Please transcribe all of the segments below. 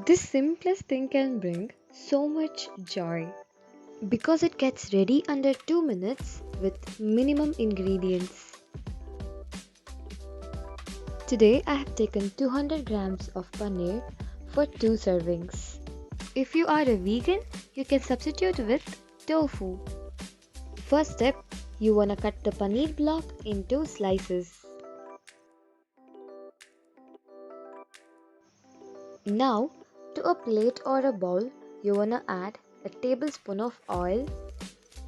This simplest thing can bring so much joy because it gets ready under 2 minutes with minimum ingredients. Today I have taken 200 grams of paneer for 2 servings. If you are a vegan, you can substitute with tofu. First step, you wanna cut the paneer block into slices. Now, to a plate or a bowl, you wanna add a tablespoon of oil,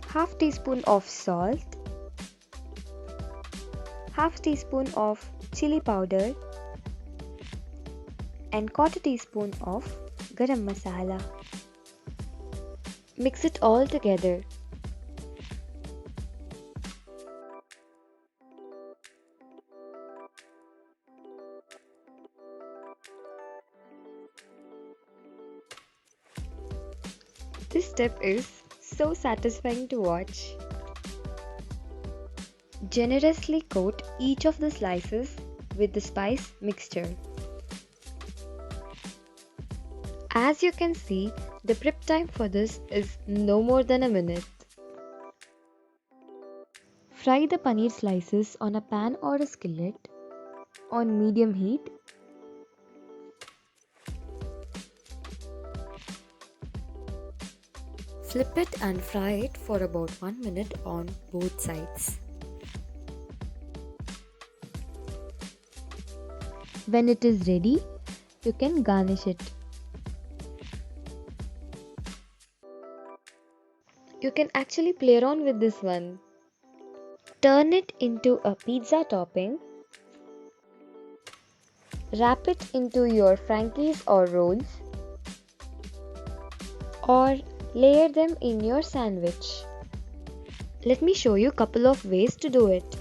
half teaspoon of salt, half teaspoon of chili powder, and quarter teaspoon of garam masala. Mix it all together. This step is so satisfying to watch. Generously coat each of the slices with the spice mixture. As you can see, the prep time for this is no more than a minute. Fry the paneer slices on a pan or a skillet on medium heat. Flip it and fry it for about 1 minute on both sides. When it is ready, you can garnish it. You can actually play around with this one. Turn it into a pizza topping. Wrap it into your Frankies or rolls. Or layer them in your sandwich. Let me show you a couple of ways to do it.